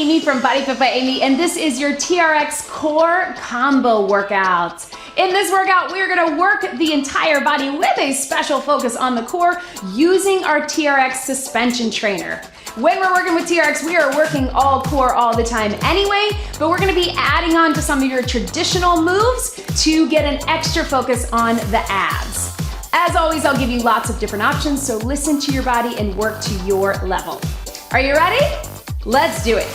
Amy from BodyFit by Amy, and this is your TRX core combo workout. In this workout, we're gonna work the entire body with a special focus on the core using our TRX suspension trainer. When we're working with TRX, we are working all core all the time anyway, but we're gonna be adding on to some of your traditional moves to get an extra focus on the abs. As always, I'll give you lots of different options, so listen to your body and work to your level. Are you ready? Let's do it.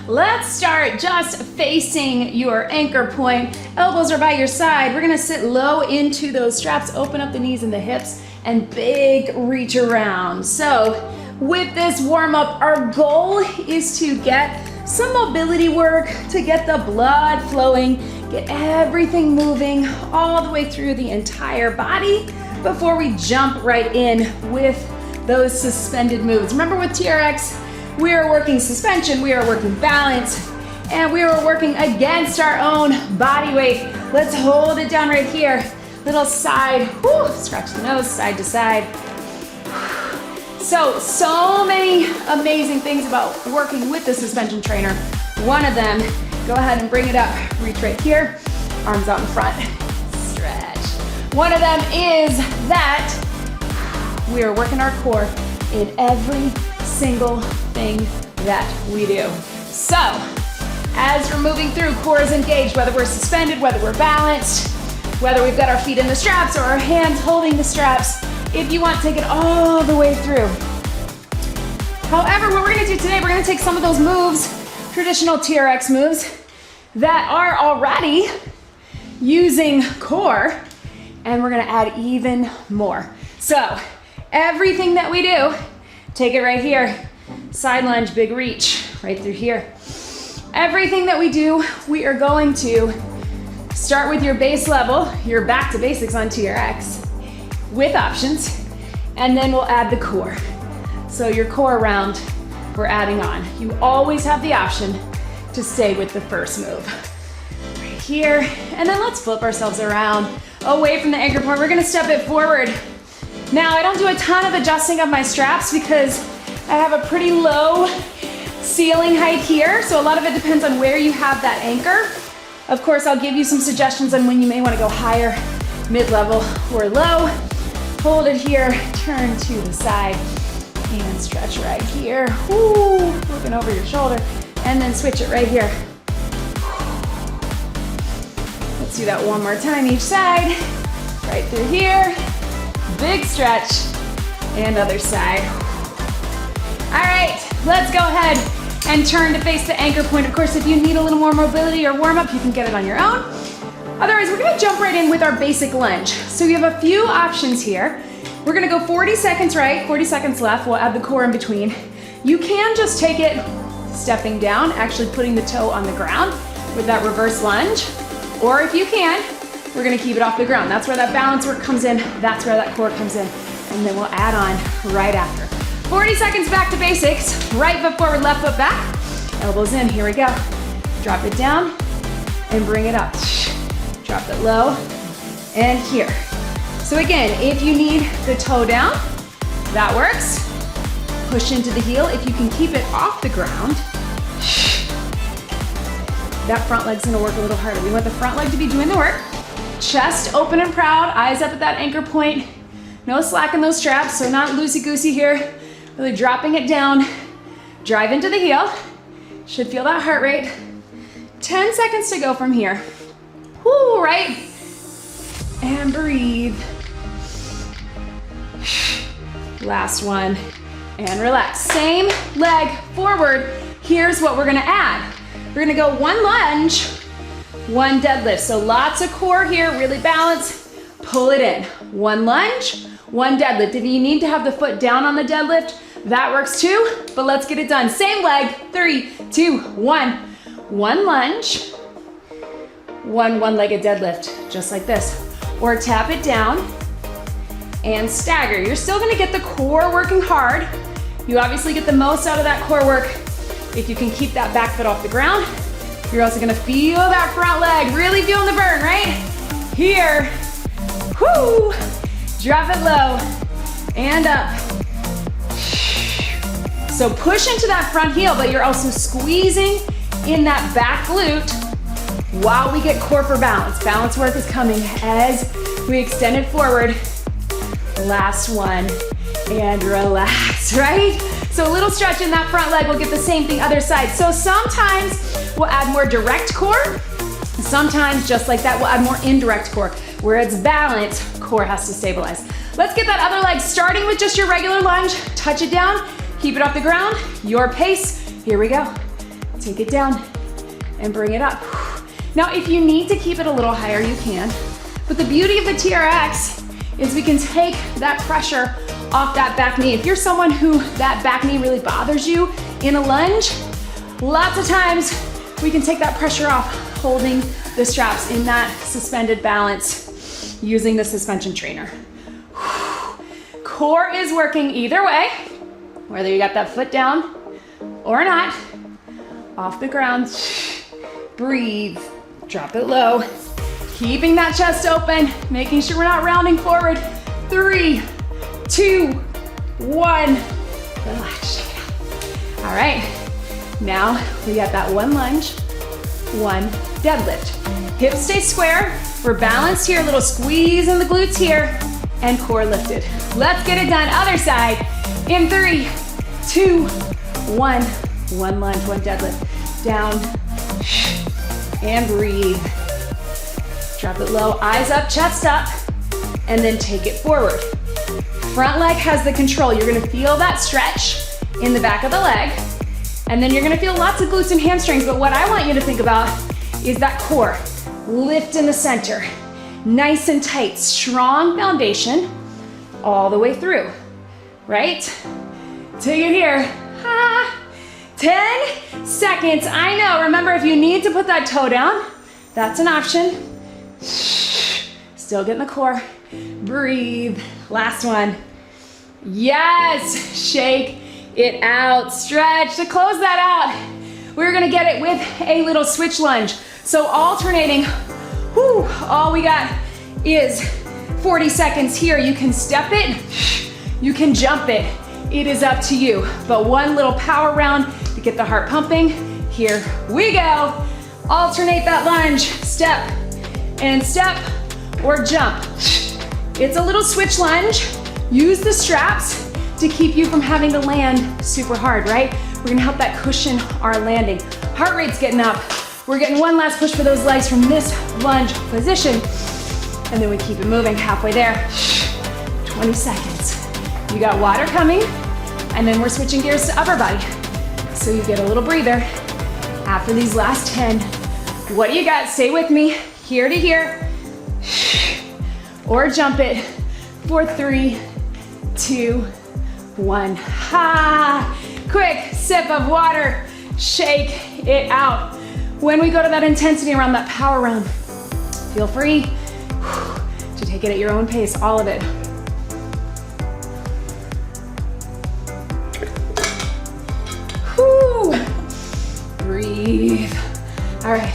Let's start just facing your anchor point. Elbows are by your side. We're gonna sit low into those straps, open up the knees and the hips, and big reach around. So with this warm up, our goal is to get some mobility work, to get the blood flowing, get everything moving all the way through the entire body before we jump right in with those suspended moves. Remember with TRX, we are working suspension, we are working balance, and we are working against our own body weight. Let's hold it down right here. Little side, whoo, scratch the nose, side to side. So many amazing things about working with the suspension trainer. One of them, go ahead and bring it up. Reach right here, arms out in front, stretch. One of them is that we are working our core in every single thing that we do. So, as we're moving through, core is engaged, whether we're suspended, whether we're balanced, whether we've got our feet in the straps or our hands holding the straps. If you want, take it all the way through. However, what we're gonna do today, we're gonna take some of those moves, traditional TRX moves, that are already using core, and we're gonna add even more. So, everything that we do, take it right here. Side lunge, big reach, right through here. Everything that we do, we are going to start with your base level, your back to basics on TRX, with options, and then we'll add the core. So your core round, we're adding on. You always have the option to stay with the first move. Right here, and then let's flip ourselves around, away from the anchor point. We're gonna step it forward. Now, I don't do a ton of adjusting of my straps because I have a pretty low ceiling height here, so a lot of it depends on where you have that anchor. Of course, I'll give you some suggestions on when you may wanna go higher, mid-level, or low. Hold it here, turn to the side, and stretch right here. Woo, looking over your shoulder, and then switch it right here. Let's do that one more time each side. Right through here, big stretch, and other side. All right, let's go ahead and turn to face the anchor point. Of course, if you need a little more mobility or warm up, you can get it on your own. Otherwise, we're gonna jump right in with our basic lunge. So we have a few options here. We're gonna go 40 seconds right, 40 seconds left. We'll add the core in between. You can just take it stepping down, actually putting the toe on the ground with that reverse lunge. Or if you can, we're gonna keep it off the ground. That's where that balance work comes in. That's where that core comes in. And then we'll add on right after. 40 seconds back to basics. Right foot forward, left foot back. Elbows in, here we go. Drop it down and bring it up. Drop it low and here. So again, if you need the toe down, that works. Push into the heel. If you can keep it off the ground, that front leg's gonna work a little harder. We want the front leg to be doing the work. Chest open and proud, eyes up at that anchor point. No slack in those straps, so not loosey-goosey here. Really dropping it down. Drive into the heel. Should feel that heart rate. 10 seconds to go from here. Whoo, right? And breathe. Last one. And relax. Same leg forward. Here's what we're gonna add. We're gonna go one lunge, one deadlift. So lots of core here, really balanced. Pull it in. One lunge, one deadlift. If you need to have the foot down on the deadlift, that works too, but let's get it done. Same leg, 3, 2, 1. One lunge, one-legged deadlift, just like this. Or tap it down and stagger. You're still gonna get the core working hard. You obviously get the most out of that core work if you can keep that back foot off the ground. You're also gonna feel that front leg, really feeling the burn, right? Here, whoo! Drop it low and up. So push into that front heel, but you're also squeezing in that back glute while we get core for balance. Balance work is coming as we extend it forward. Last one, and relax, right? So a little stretch in that front leg, we'll get the same thing other side. So sometimes we'll add more direct core. Sometimes, just like that, we'll add more indirect core. Where it's balanced, core has to stabilize. Let's get that other leg starting with just your regular lunge. Touch it down, keep it off the ground, your pace. Here we go. Take it down and bring it up. Now, if you need to keep it a little higher, you can. But the beauty of the TRX is we can take that pressure off that back knee. If you're someone who that back knee really bothers you in a lunge, lots of times we can take that pressure off holding the straps in that suspended balance using the suspension trainer. Core is working either way, whether you got that foot down or not. Off the ground, breathe, drop it low. Keeping that chest open, making sure we're not rounding forward. 3, 2, 1, relax. All right, now we got that one lunge, one deadlift. Hips stay square, we're balanced here, a little squeeze in the glutes here, and core lifted. Let's get it done, other side. In 3, 2, 1, one lunge, one deadlift. Down, and breathe. Drop it low, eyes up, chest up, and then take it forward. Front leg has the control. You're gonna feel that stretch in the back of the leg, and then you're gonna feel lots of glutes and hamstrings, but what I want you to think about is that core. Lift in the center, nice and tight, strong foundation all the way through, right? Take it here. 10 seconds, I know. Remember, if you need to put that toe down, that's an option. Still getting the core. Breathe. Last one. Yes, shake it out. Stretch to close that out. We're gonna get it with a little switch lunge. So alternating, all we got is 40 seconds here. You can step it, you can jump it. It is up to you. But one little power round to get the heart pumping. Here we go. Alternate that lunge, step and step or jump. It's a little switch lunge. Use the straps to keep you from having to land super hard, right? We're gonna help that cushion our landing. Heart rate's getting up. We're getting one last push for those legs from this lunge position. And then we keep it moving halfway there. 20 seconds. You got water coming, and then we're switching gears to upper body. So you get a little breather. After these last 10, what do you got? Stay with me, here to here. Or jump it for 3, 2, 1. Quick sip of water, shake it out. When we go to that intensity around that power round, feel free to take it at your own pace, all of it. Breathe. All right,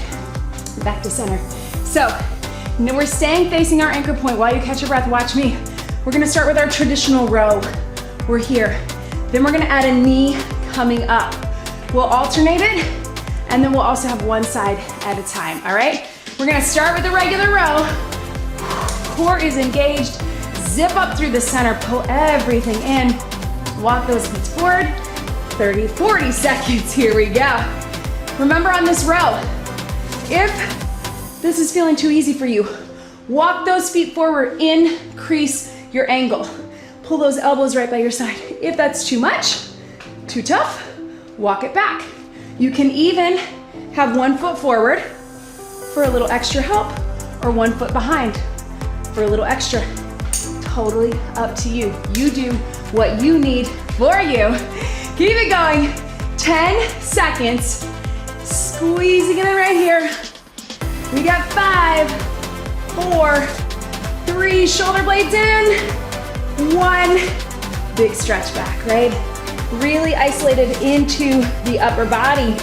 back to center. So now we're staying facing our anchor point. While you catch your breath, watch me. We're gonna start with our traditional row. We're here. Then we're gonna add a knee coming up. We'll alternate it, and then we'll also have one side at a time, all right? We're gonna start with the regular row. Core is engaged. Zip up through the center, pull everything in. Walk those feet forward. 30, 40 seconds, here we go. Remember on this row, if this is feeling too easy for you, walk those feet forward, increase your angle. Pull those elbows right by your side. If that's too much, too tough, walk it back. You can even have one foot forward for a little extra help, or one foot behind for a little extra. Totally up to you. You do what you need for you. Keep it going. 10 seconds. Squeezing it in right here. We got 5, 4, 3, shoulder blades in, 1. Big stretch back, right? Really isolated into the upper body.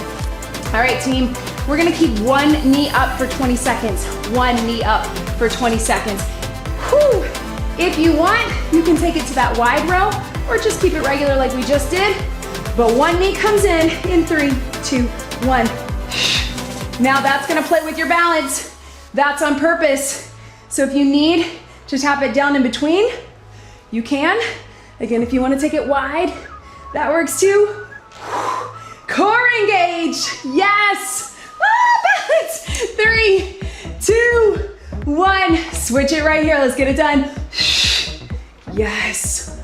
All right, team, we're gonna keep one knee up for 20 seconds. One knee up for 20 seconds. Whew. If you want, you can take it to that wide row, or just keep it regular like we just did. but one knee comes in 3, 2, 1. Now that's gonna play with your balance. That's on purpose. So if you need to tap it down in between, you can. Again, if you wanna take it wide, that works too. Core engage, yes. Balance, 3, 2, 1. Switch it right here, let's get it done. Yes.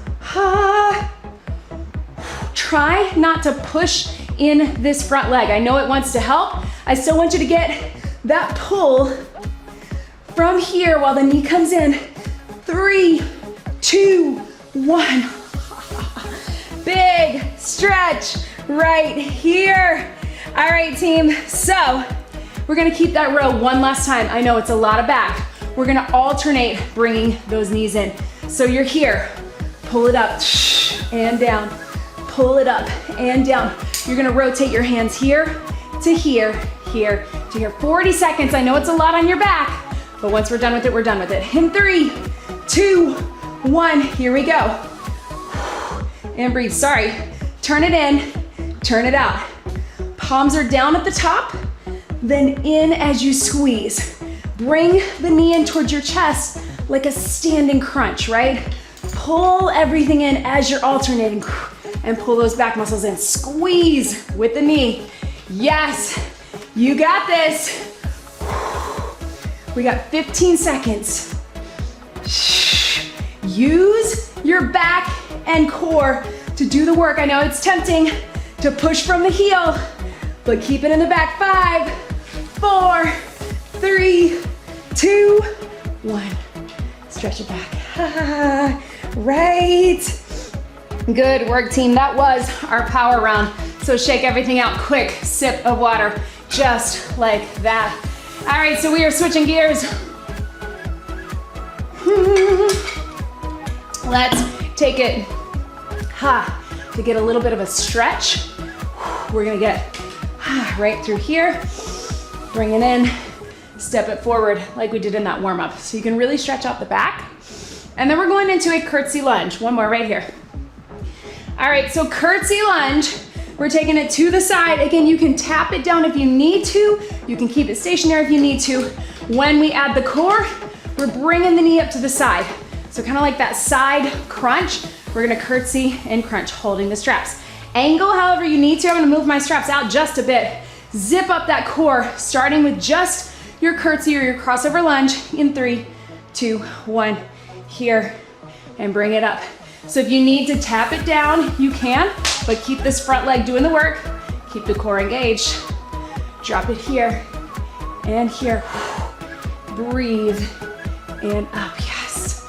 Try not to push in this front leg. I know it wants to help. I still want you to get that pull from here while the knee comes in. 3, 2, 1. Big stretch right here. All right, team. So we're gonna keep that row one last time. I know it's a lot of back. We're gonna alternate bringing those knees in. So you're here, pull it up and down, pull it up and down. You're gonna rotate your hands here to here, here to here. 40 seconds, I know it's a lot on your back, but once we're done with it, we're done with it. In 3, 2, 1, here we go. And breathe, sorry. Turn it in, turn it out. Palms are down at the top, then in as you squeeze. Bring the knee in towards your chest like a standing crunch, right? Pull everything in as you're alternating and pull those back muscles in. Squeeze with the knee. Yes, you got this. We got 15 seconds. Use your back and core to do the work. I know it's tempting to push from the heel, but keep it in the back. 5, 4, 3, 2, 1. Stretch it back. Right. Good work, team. That was our power round. So shake everything out. Quick sip of water, just like that. All right, so we are switching gears. Let's take it to get a little bit of a stretch. We're gonna get right through here. Bring it in, step it forward like we did in that warm up. So you can really stretch out the back. And then we're going into a curtsy lunge. One more right here. All right, so curtsy lunge. We're taking it to the side. Again, you can tap it down if you need to. You can keep it stationary if you need to. When we add the core, we're bringing the knee up to the side. So kind of like that side crunch. We're gonna curtsy and crunch, holding the straps. Angle however you need to. I'm gonna move my straps out just a bit. Zip up that core, starting with just your curtsy or your crossover lunge in 3, 2, 1, here, and bring it up. So if you need to tap it down, you can, but keep this front leg doing the work. Keep the core engaged. Drop it here and here. Breathe and up, yes.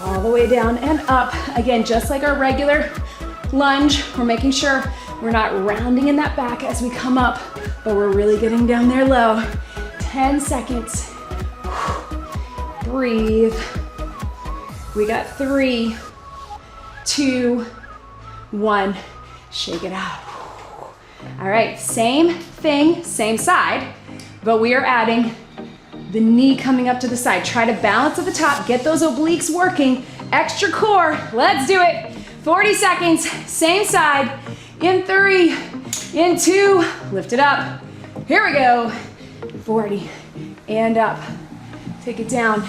All the way down and up. Again, just like our regular lunge, we're making sure we're not rounding in that back as we come up, but we're really getting down there low. 10 seconds. Breathe. We got 3, 2, 1. Shake it out. All right, same thing, same side, but we are adding the knee coming up to the side. Try to balance at the top, get those obliques working, extra core. Let's do it. 40 seconds, same side. In 3, in 2, lift it up. Here we go. 40, and up. Take it down,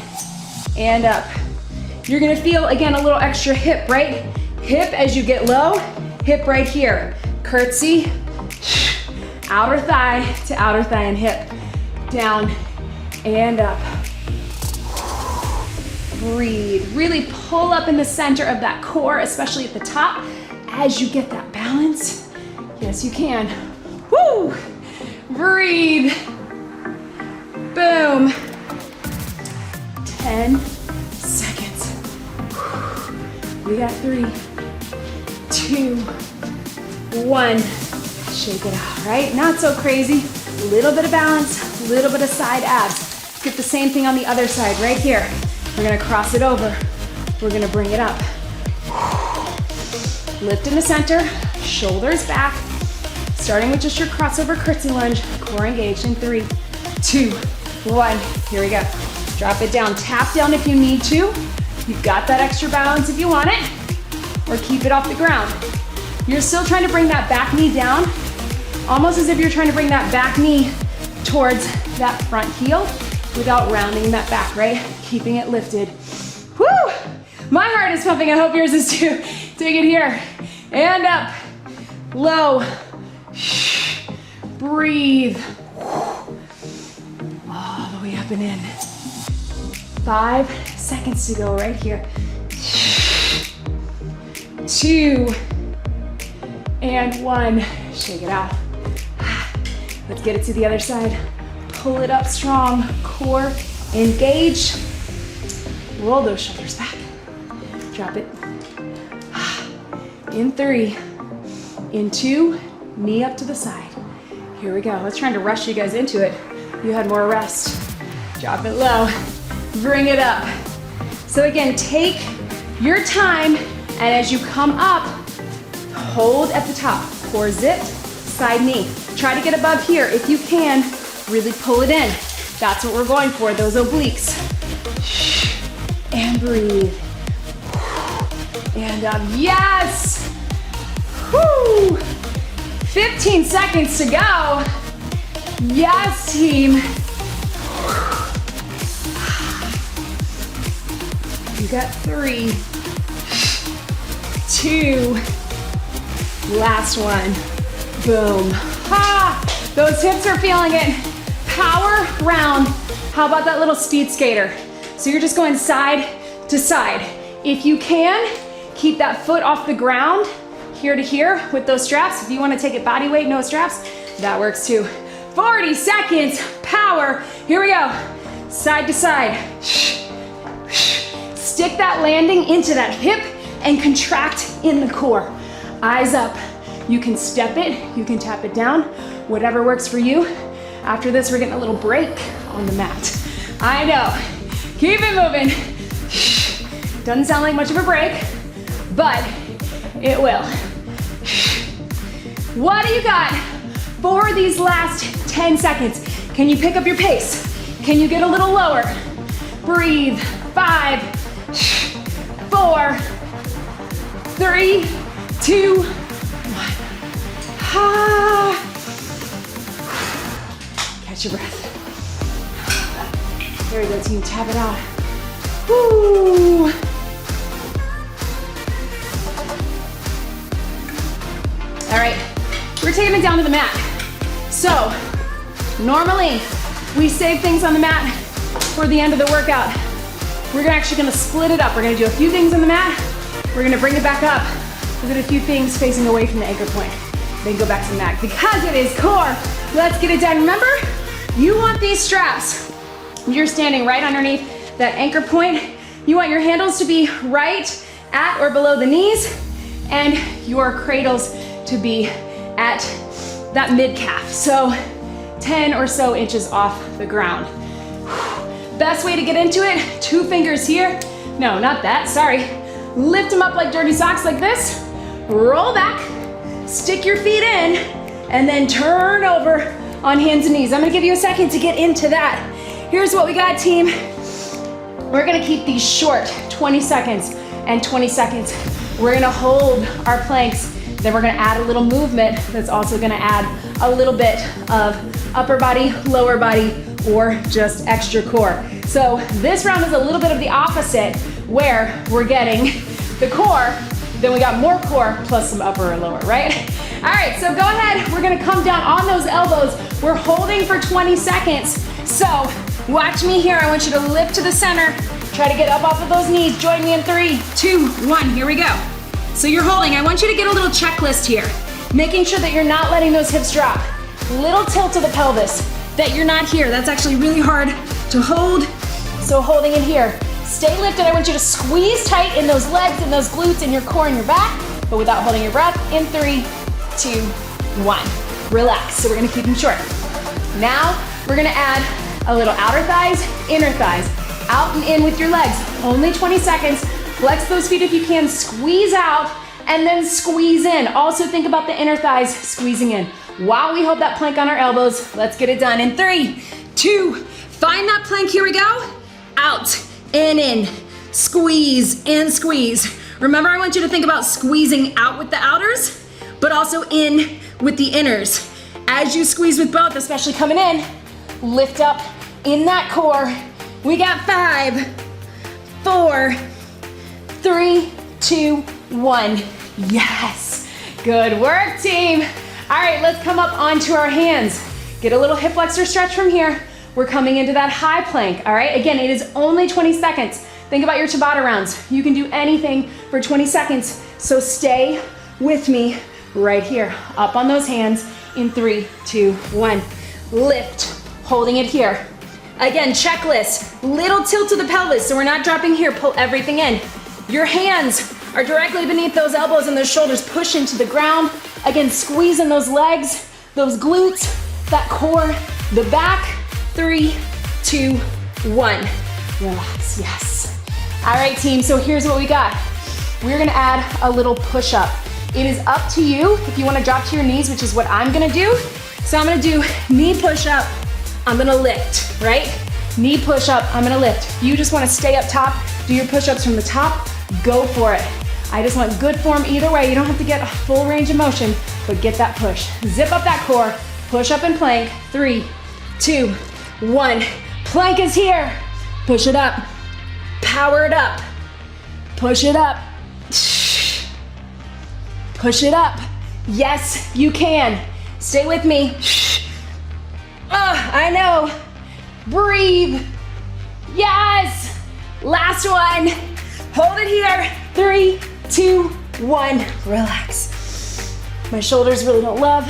and up. You're gonna feel, again, a little extra hip, right? Hip as you get low, hip right here. Curtsy, outer thigh to outer thigh and hip. Down and up. Breathe. Really pull up in the center of that core, especially at the top, as you get that balance. Yes, you can. Woo! Breathe. Boom. 10 seconds. We got 3, 2, 1. Shake it out, right? Not so crazy. A little bit of balance, a little bit of side abs. Get the same thing on the other side, right here. We're gonna cross it over. We're gonna bring it up. Lift in the center, shoulders back. Starting with just your crossover curtsy lunge, core engaged in 3, 2, 1. Here we go. Drop it down, tap down if you need to. You've got that extra balance if you want it. or keep it off the ground. You're still trying to bring that back knee down, almost as if you're trying to bring that back knee towards that front heel without rounding that back, right? Keeping it lifted. Woo! My heart is pumping, I hope yours is too. Take it here, and up, low, breathe. All the way up and in. 5 seconds to go right here. 2, and 1. Shake it out. Let's get it to the other side. Pull it up strong. Core engaged. Roll those shoulders back. Drop it. In 3, in 2, knee up to the side. Here we go. I was trying to rush you guys into it. You had more rest. Drop it low. Bring it up. So again, take your time, and as you come up, hold at the top. Core zipped, side knee. Try to get above here. If you can, really pull it in. That's what we're going for, those obliques. And breathe. And up, yes! Woo! 15 seconds to go. Yes, team. You got 3, 2, last one. Boom. Ha! Those hips are feeling it. Power round. How about that little speed skater? So you're just going side to side. If you can, keep that foot off the ground, here to here with those straps. If you want to take it body weight, no straps, that works too. 40 seconds, power. Here we go. Side to side. Stick that landing into that hip and contract in the core. Eyes up. You can step it, you can tap it down, whatever works for you. After this, we're getting a little break on the mat. I know. Keep it moving. Doesn't sound like much of a break, but it will. What do you got for these last 10 seconds? Can you pick up your pace? Can you get a little lower? Breathe. 5, 4, 3, 2, 1. Ah. Catch your breath. There we go, team. Tap it out. Woo. All right, we're taking it down to the mat. So, normally, we save things on the mat for the end of the workout. We're actually gonna split it up. We're gonna do a few things on the mat. We're gonna bring it back up. We're gonna do a few things facing away from the anchor point. Then go back to the mat. Because it is core, let's get it done. Remember, you want these straps. You're standing right underneath that anchor point. You want your handles to be right at or below the knees, and your cradles to be at that mid calf. So 10 or so inches off the ground. Best way to get into it, 2 fingers here. No, not that, sorry. Lift them up like dirty socks like this. Roll back, stick your feet in, and then turn over on hands and knees. I'm gonna give you a second to get into that. Here's what we got, team. We're gonna keep these short, 20 seconds and 20 seconds. We're gonna hold our planks. Then we're gonna add a little movement that's also gonna add a little bit of upper body, lower body, or just extra core. So this round is a little bit of the opposite, where we're getting the core, then we got more core plus some upper or lower, right? All right, so go ahead. We're gonna come down on those elbows. We're holding for 20 seconds. So watch me here. I want you to lift to the center. Try to get up off of those knees. Join me in 3, 2, 1. Here we go. So you're holding. I want you to get a little checklist here, making sure that you're not letting those hips drop. Little tilt of the pelvis, that you're not here. That's actually really hard to hold. So holding it here. Stay lifted. I want you to squeeze tight in those legs and those glutes and your core and your back, but without holding your breath. In 3, 2, 1. Relax. So we're gonna keep them short. Now we're gonna add a little outer thighs, inner thighs. Out and in with your legs. Only 20 seconds. Flex those feet if you can. Squeeze out and then squeeze in. Also think about the inner thighs squeezing in. While we hold that plank on our elbows, let's get it done. In 3, 2, find that plank. Here we go. Out and in. Squeeze and squeeze. Remember, I want you to think about squeezing out with the outers, but also in with the inners. As you squeeze with both, especially coming in, lift up in that core. We got 5, 4, 3, 2, 1. Yes, good work, team. All right, let's come up onto our hands. Get a little hip flexor stretch from here. We're coming into that high plank, all right? Again, it is only 20 seconds. Think about your Tabata rounds. You can do anything for 20 seconds, so stay with me right here. Up on those hands in 3, 2, 1. Lift, holding it here. Again, checklist, little tilt to the pelvis, so we're not dropping here, pull everything in. Your hands are directly beneath those elbows and those shoulders, push into the ground. Again, squeeze in those legs, those glutes, that core, the back. 3, 2, 1. Relax, yes. All right, team, so here's what we got. We're gonna add a little push-up. It is up to you if you wanna drop to your knees, which is what I'm gonna do. So I'm gonna do knee push-up, I'm gonna lift, right? Knee push-up, I'm gonna lift. You just wanna stay up top, do your push-ups from the top, go for it. I just want good form either way. You don't have to get a full range of motion, but get that push. Zip up that core, push up and plank. 3, 2, 1. Plank is here. Push it up. Power it up. Push it up. Push it up. Yes, you can. Stay with me. I know. Breathe. Yes. Last one. Hold it here. 3, 2, 1. Relax. My shoulders really don't love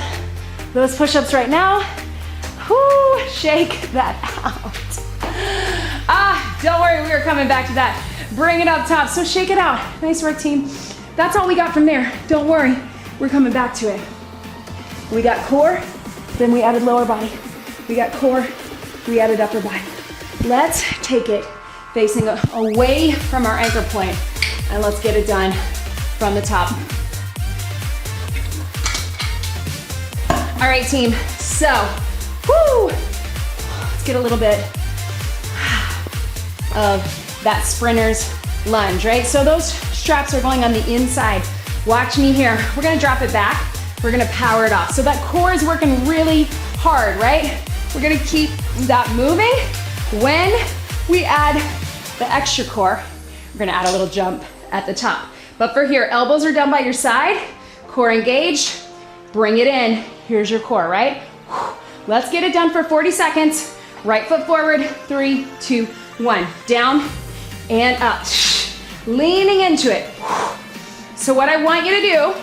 those push-ups right now. Whoo, shake that out. Don't worry, we are coming back to that. Bring it up top, so shake it out. Nice work, team. That's all we got from there. Don't worry, we're coming back to it. We got core, then we added lower body. We got core, we added upper body. Let's take it facing away from our anchor point, and let's get it done from the top. All right, team, so, let's get a little bit of that sprinter's lunge, right? So those straps are going on the inside. Watch me here. We're gonna drop it back. We're gonna power it off. So that core is working really hard, right? We're gonna keep that moving. When we add the extra core, we're gonna add a little jump at the top. But for here, elbows are down by your side, core engaged, bring it in. Here's your core, right? Let's get it done for 40 seconds. Right foot forward, 3, 2, 1. Down and up. Leaning into it. So what I want you to do,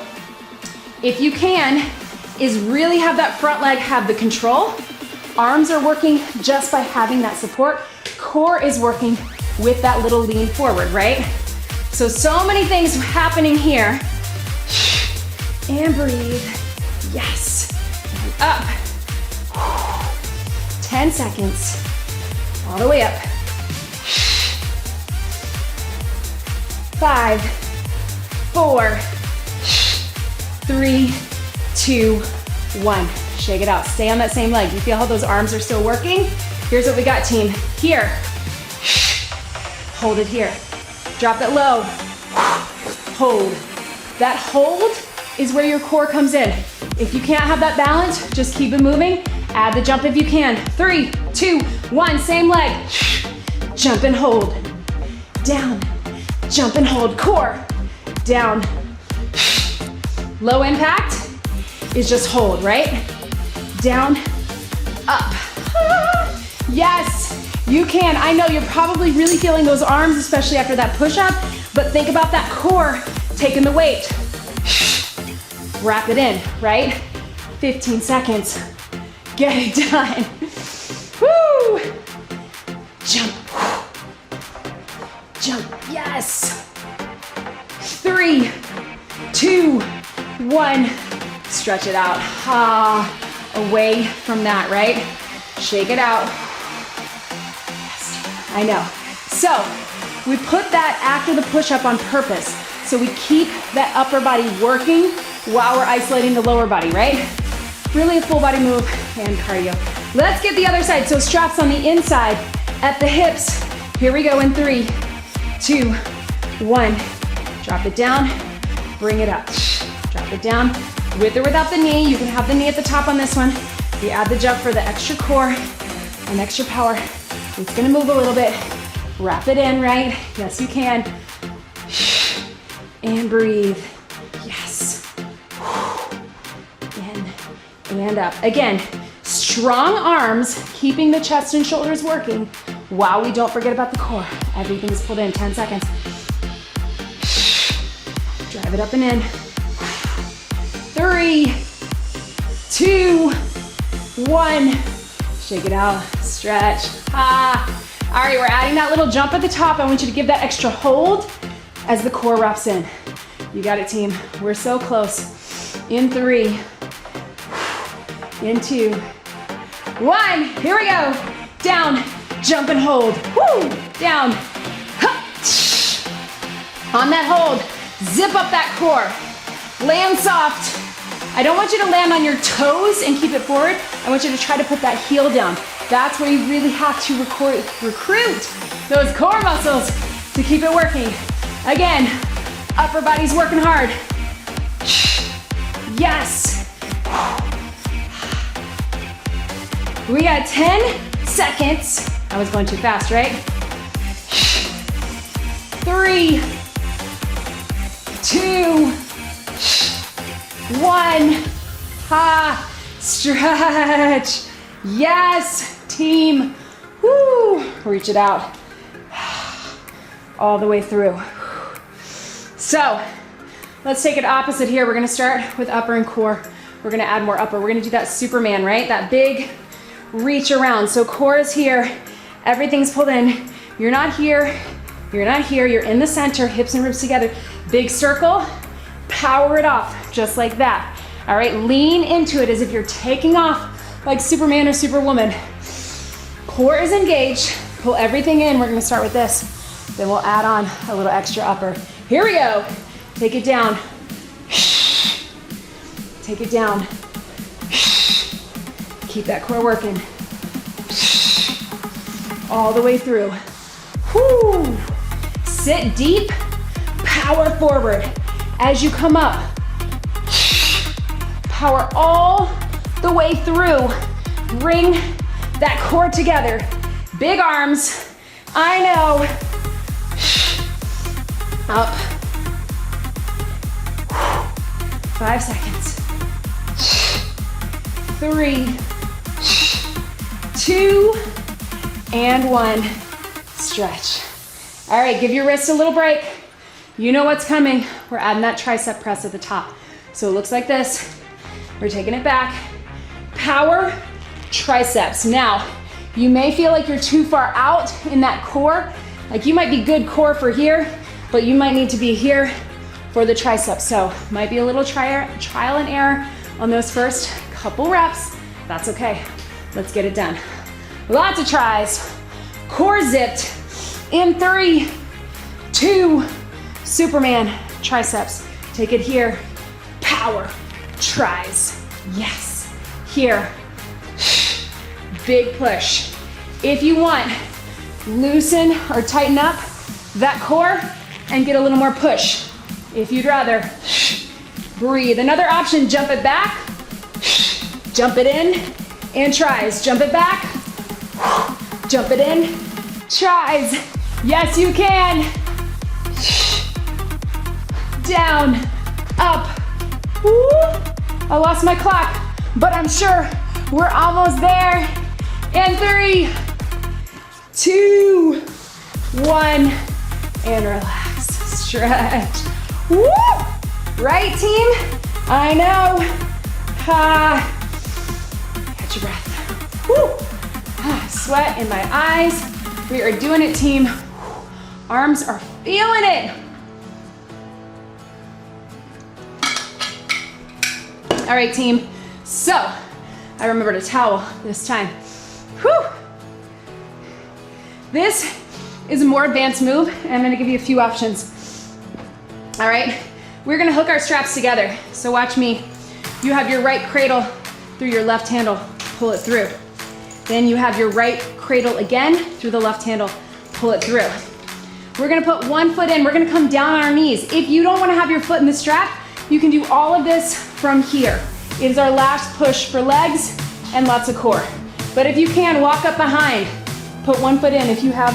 if you can, is really have that front leg have the control. Arms are working just by having that support. Core is working with that little lean forward, right? So many things happening here. And breathe. Yes. And up. 10 seconds. All the way up. 5, 4, 3, 2, 1. Shake it out. Stay on that same leg. You feel how those arms are still working? Here's what we got, team. Here. Hold it here. Drop it low. Hold. That hold is where your core comes in. If you can't have that balance, just keep it moving. Add the jump if you can. 3, 2, 1. Same leg. Jump and hold. Down. Jump and hold. Core. Down. Low impact is just hold, right? Down, up. Yes, you can. I know you're probably really feeling those arms, especially after that push-up, but think about that core taking the weight. Wrap it in, right? 15 seconds. Get it done. Woo! Jump. Jump. Yes. 3, 2, 1. Stretch it out. Away from that, right? Shake it out. Yes, I know. So we put that after the push-up on purpose. So we keep that upper body working while we're isolating the lower body, right? Really a full body move and cardio. Let's get the other side. So straps on the inside at the hips. Here we go in 3, 2, 1. Drop it down, bring it up. Drop it down, with or without the knee. You can have the knee at the top on this one. You add the jump for the extra core and extra power. It's gonna move a little bit. Wrap it in, right? Yes, you can. And breathe. Yes. In and up. Again, strong arms, keeping the chest and shoulders working while we don't forget about the core. Everything's pulled in, 10 seconds. Drive it up and in. 3, 2, 1. Shake it out, stretch. All right, we're adding that little jump at the top. I want you to give that extra hold as the core wraps in. You got it, team. We're so close. In 3, in 2, 1. Here we go. Down, jump and hold. Woo! Down. On that hold, zip up that core. Land soft. I don't want you to land on your toes and keep it forward. I want you to try to put that heel down. That's where you really have to recruit those core muscles to keep it working. Again, upper body's working hard. Yes. We got 10 seconds. I was going too fast, right? 3, 2, 1. Stretch. Yes, team. Woo. Reach it out. All the way through. So, let's take it opposite here. We're gonna start with upper and core. We're gonna add more upper. We're gonna do that Superman, right? That big reach around. So core is here. Everything's pulled in. You're not here. You're not here. You're in the center. Hips and ribs together. Big circle. Power it off, just like that. All right, lean into it as if you're taking off like Superman or Superwoman. Core is engaged. Pull everything in. We're gonna start with this. Then we'll add on a little extra upper. Here we go. Take it down. Take it down. Keep that core working. All the way through. Whoo. Sit deep, power forward. As you come up, power all the way through. Bring that core together. Big arms, I know. Up. 5 seconds. 3, 2, and 1. Stretch. All right, give your wrist a little break. You know what's coming. We're adding that tricep press at the top. So it looks like this. We're taking it back. Power, triceps. Now, you may feel like you're too far out in that core. Like you might be good core for here, but you might need to be here for the triceps. So might be a little trial and error on those first couple reps. That's okay. Let's get it done. Lots of tries. Core zipped. In 3, 2, Superman, triceps. Take it here. Power, tries. Yes. Here. Big push. If you want, loosen or tighten up that core and get a little more push. If you'd rather, breathe. Another option, jump it back, jump it in, and tries. Jump it back, jump it in, tries. Yes, you can. Down, up. Woo. I lost my clock, but I'm sure we're almost there. And 3, 2, 1, and relax. Stretch. Woo! Right, team? I know. Catch your breath. Woo! Sweat in my eyes. We are doing it, team. Arms are feeling it. All right, team. So, I remembered a towel this time. Whew. This is a more advanced move, and I'm gonna give you a few options. All right, we're gonna hook our straps together. So watch me. You have your right cradle through your left handle, pull it through. Then you have your right cradle again through the left handle, pull it through. We're gonna put one foot in, we're gonna come down on our knees. If you don't wanna have your foot in the strap, you can do all of this from here. It is our last push for legs and lots of core. But if you can, walk up behind, put one foot in if you have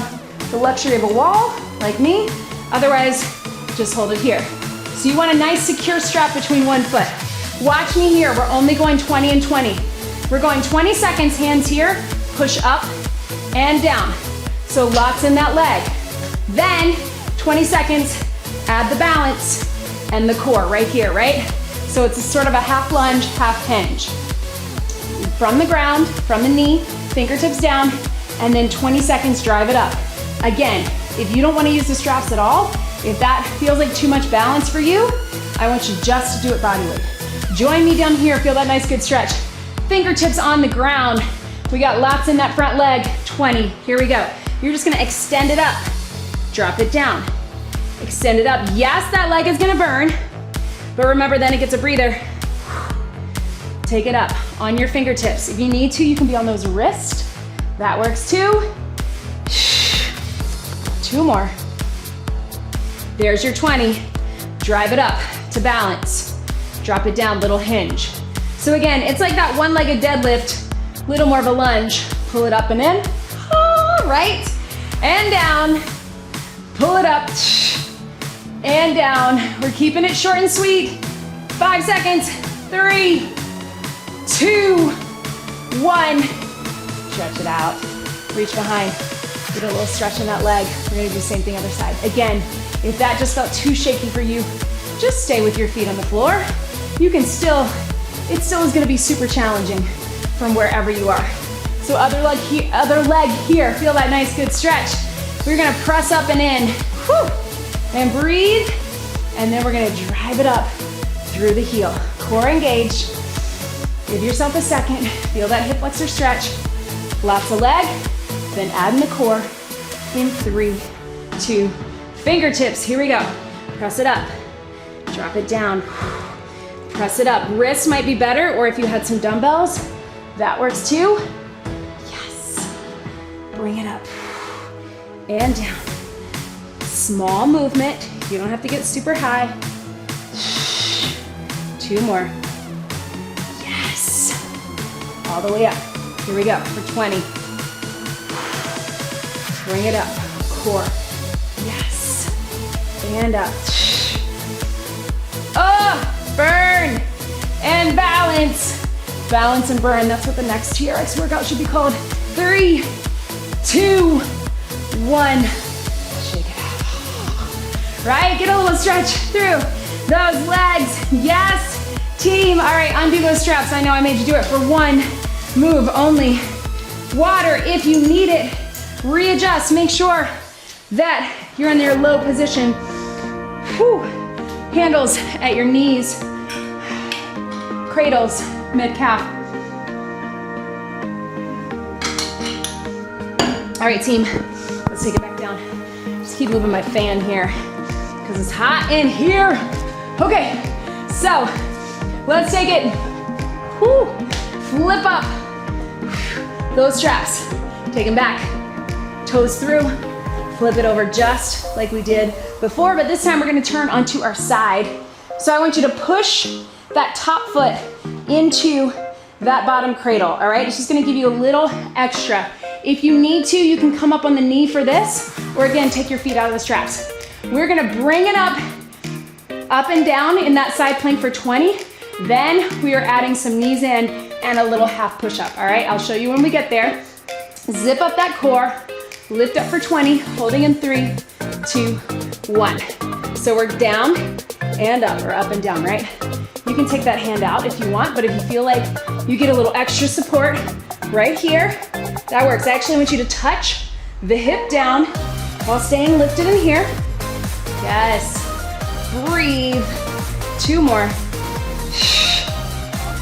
the luxury of a wall, like me. Otherwise, just hold it here. So you want a nice secure strap between one foot. Watch me here, we're only going 20 and 20. We're going 20 seconds, hands here, push up and down. So lots in that leg. Then 20 seconds, add the balance and the core right here, right? So it's a sort of a half lunge, half hinge. From the ground, from the knee, fingertips down, and then 20 seconds, drive it up. Again, if you don't want to use the straps at all, if that feels like too much balance for you, I want you just to do it body weight. Join me down here, feel that nice good stretch. Fingertips on the ground. We got lots in that front leg, 20, here we go. You're just gonna extend it up, drop it down, extend it up. Yes, that leg is gonna burn, but remember then it gets a breather. Take it up on your fingertips. If you need to, you can be on those wrists. That works too. 2 more. There's your 20. Drive it up to balance. Drop it down, little hinge. So again, it's like that one-legged deadlift, little more of a lunge. Pull it up and in, right? And down, pull it up, and down. We're keeping it short and sweet. 5 seconds, 3, 2, 1. Stretch it out, reach behind. Get a little stretch in that leg. We're gonna do the same thing other side. Again, if that just felt too shaky for you, just stay with your feet on the floor. You can still, it still is gonna be super challenging from wherever you are. So other leg here, feel that nice good stretch. We're gonna press up and in, whew, and breathe, and then we're gonna drive it up through the heel. Core engaged. Give yourself a second, feel that hip flexor stretch. Lots of leg, then add in the core in 3, 2, fingertips, here we go. Press it up, drop it down, press it up. Wrists might be better, or if you had some dumbbells, that works too. Yes, bring it up and down. Small movement, you don't have to get super high. 2 more. Yes, all the way up. Here we go for 20. Bring it up, core. Yes, and up. Oh, burn and balance. Balance and burn, that's what the next TRX workout should be called. 3, 2, 1. Shake it out. Right, get a little stretch through those legs. Yes, team. All right, undo those straps. I know I made you do it for one move only. Water if you need it. Readjust, make sure that you're in your low position. Whew. Handles at your knees. Cradles, mid-calf. All right, team, let's take it back down. Just keep moving my fan here because it's hot in here. Okay, so let's take it. Whew. Flip up those straps. Take them back. Toes through, flip it over just like we did before, but this time we're gonna turn onto our side. So I want you to push that top foot into that bottom cradle, all right? It's just gonna give you a little extra. If you need to, you can come up on the knee for this, or again, take your feet out of the straps. We're gonna bring it up and down in that side plank for 20. Then we are adding some knees in and a little half push up, all right? I'll show you when we get there. Zip up that core. Lift up for 20, holding in 3, 2, 1. So we're down and up, or up and down, right? You can take that hand out if you want, but if you feel like you get a little extra support right here, that works. I actually want you to touch the hip down while staying lifted in here. Yes, breathe. 2 more.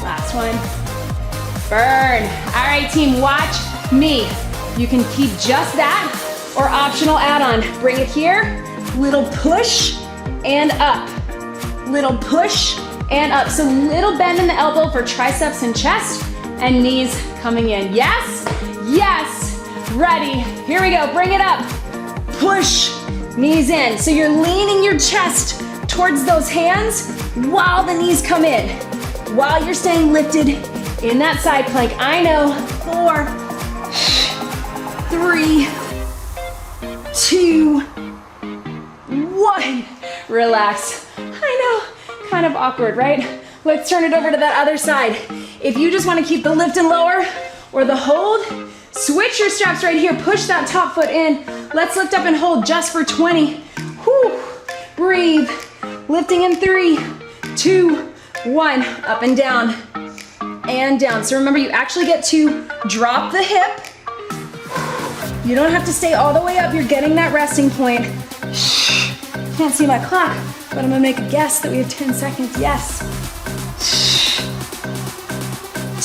Last one. Burn. All right, team, watch me. You can keep just that, or optional add-on. Bring it here, little push and up. Little push and up. So little bend in the elbow for triceps and chest, and knees coming in. Yes, yes, ready. Here we go, bring it up. Push knees in. So you're leaning your chest towards those hands while the knees come in, while you're staying lifted in that side plank. I know, 4, 3, 2, 1. Relax. I know, kind of awkward, right? Let's turn it over to that other side. If you just want to keep the lift and lower or the hold, switch your straps right here. Push that top foot in. Let's lift up and hold just for 20. Whew. Breathe. Lifting in 3, 2, 1. Up and down. And down. So remember, you actually get to drop the hip. You don't have to stay all the way up. You're getting that resting point. Can't see my clock, but I'm gonna make a guess that we have 10 seconds. Yes.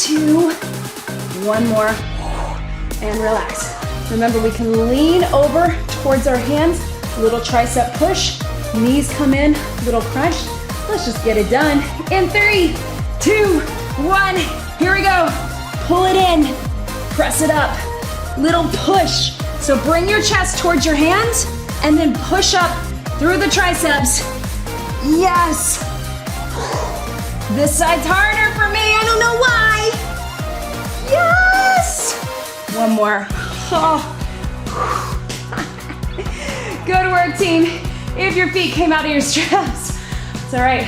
2, 1 more, and relax. Remember, we can lean over towards our hands, little tricep push, knees come in, little crunch. Let's just get it done. In 3, 2, 1, here we go. Pull it in, press it up, little push. So bring your chest towards your hands and then push up through the triceps. Yes. This side's harder for me, I don't know why. Yes. One more. Oh. Good work, team. If your feet came out of your straps, it's all right.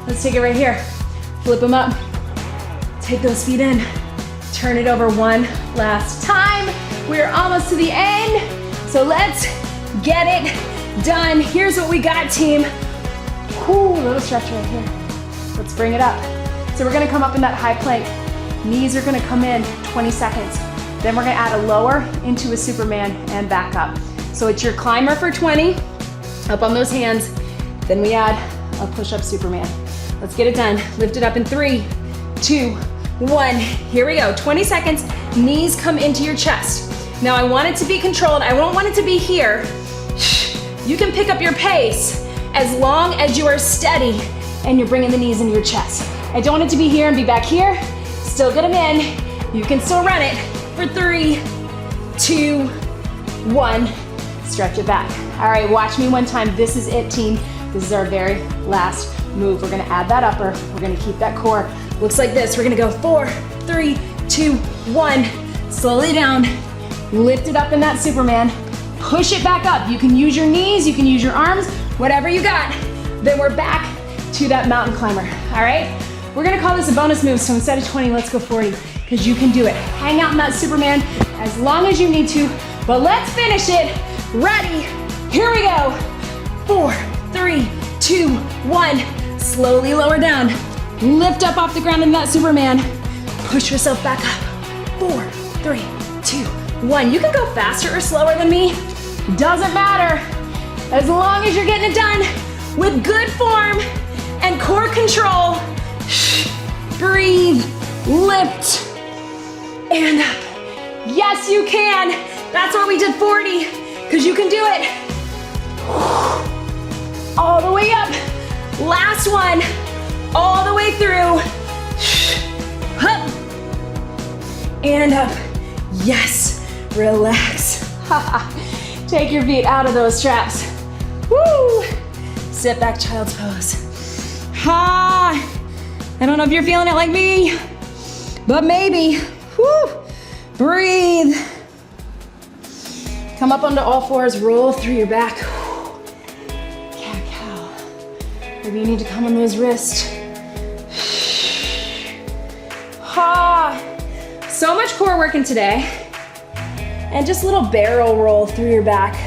Let's take it right here. Flip them up. Take those feet in. Turn it over one last time. We're almost to the end, so let's get it done. Here's what we got, team. Whew, little stretch right here. Let's bring it up. So we're gonna come up in that high plank. Knees are gonna come in 20 seconds. Then we're gonna add a lower into a Superman and back up. So it's your climber for 20, up on those hands. Then we add a push-up Superman. Let's get it done. Lift it up in 3, 2, 1. Here we go, 20 seconds. Knees come into your chest. Now I want it to be controlled. I don't want it to be here. You can pick up your pace as long as you are steady and you're bringing the knees into your chest. I don't want it to be here and be back here. Still get them in. You can still run it for 3, 2, 1. Stretch it back. All right, watch me one time. This is it, team. This is our very last move. We're gonna add that upper. We're gonna keep that core. Looks like this. We're gonna go 4, 3, 2, 1. Slowly down. Lift it up in that Superman. Push it back up. You can use your knees, you can use your arms, whatever you got. Then we're back to that mountain climber, all right? We're gonna call this a bonus move, so instead of 20, let's go 40, because you can do it. Hang out in that Superman as long as you need to, but let's finish it. Ready? Here we go. 4, 3, 2, 1. Slowly lower down. Lift up off the ground in that Superman. Push yourself back up. 4, 3, 2, 1. You can go faster or slower than me. Doesn't matter. As long as you're getting it done with good form and core control. Breathe, lift, and up. Yes, you can. That's why we did 40, because you can do it. All the way up. Last one. All the way through. Up. And up. Yes. Relax. Take your feet out of those straps. Woo. Sit back, child's pose. Ha. I don't know if you're feeling it like me, but maybe. Woo. Breathe. Come up onto all fours, roll through your back. Cat-cow. Maybe you need to come on those wrists. Ha. So much core working today. And just a little barrel roll through your back.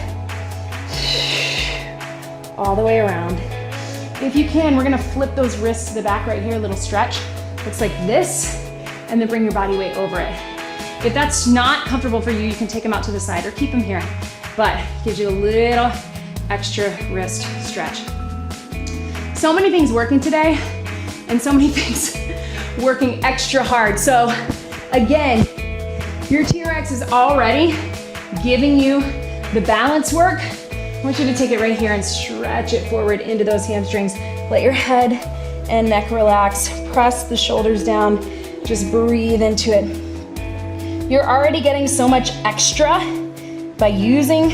All the way around. If you can, we're gonna flip those wrists to the back right here, a little stretch. Looks like this, and then bring your body weight over it. If that's not comfortable for you, you can take them out to the side or keep them here, but gives you a little extra wrist stretch. So many things working today, and so many things working extra hard. So again, your TRX is already giving you the balance work. I want you to take it right here and stretch it forward into those hamstrings. Let your head and neck relax. Press the shoulders down. Just breathe into it. You're already getting so much extra by using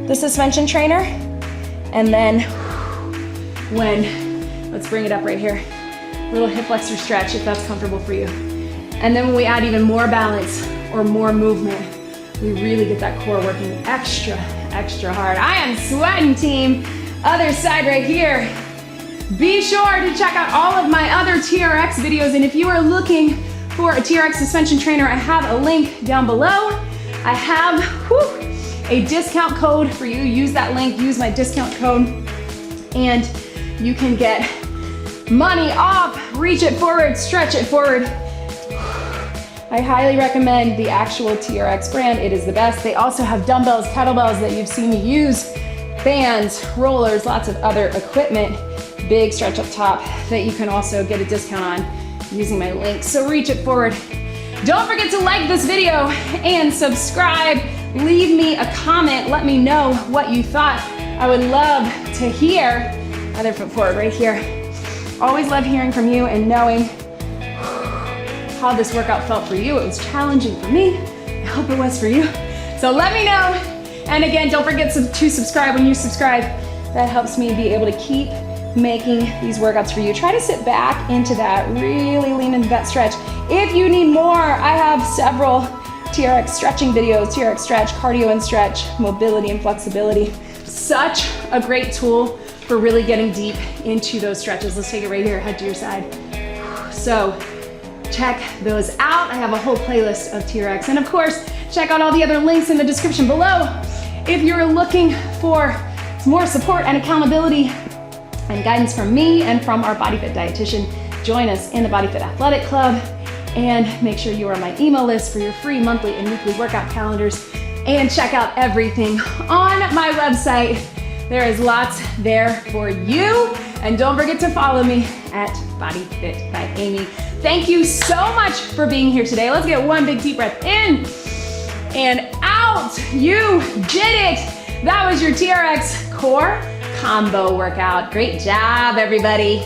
the suspension trainer. And then let's bring it up right here. Little hip flexor stretch if that's comfortable for you. And then when we add even more balance or more movement, we really get that core working extra hard. I am sweating, team. Other side right here. Be sure to check out all of my other TRX videos, and if you are looking for a TRX suspension trainer, I have a link down below. I have a discount code for you. Use that link, use my discount code, and you can get money off. Reach it forward, stretch it forward. I highly recommend the actual TRX brand. It is the best. They also have dumbbells, kettlebells that you've seen me use, bands, rollers, lots of other equipment, big stretch up top that you can also get a discount on using my link. So reach it forward. Don't forget to like this video and subscribe. Leave me a comment. Let me know what you thought. I would love to hear. Other foot forward right here. Always love hearing from you and knowing how this workout felt for you. It was challenging for me. I hope it was for you. So let me know. And again, don't forget to subscribe. When you subscribe, that helps me be able to keep making these workouts for you. Try to sit back into that, really lean into that stretch. If you need more, I have several TRX stretching videos, TRX stretch, cardio and stretch, mobility and flexibility. Such a great tool for really getting deep into those stretches. Let's take it right here, head to your side. So check those out. I have a whole playlist of TRX. And of course, check out all the other links in the description below. If you're looking for more support and accountability and guidance from me and from our BodyFit dietitian, join us in the BodyFit Athletic Club, and make sure you are on my email list for your free monthly and weekly workout calendars, and check out everything on my website. There is lots there for you. And don't forget to follow me at BodyFit by Amy. Thank you so much for being here today. Let's get one big deep breath in and out. You did it. That was your TRX core combo workout. Great job, everybody.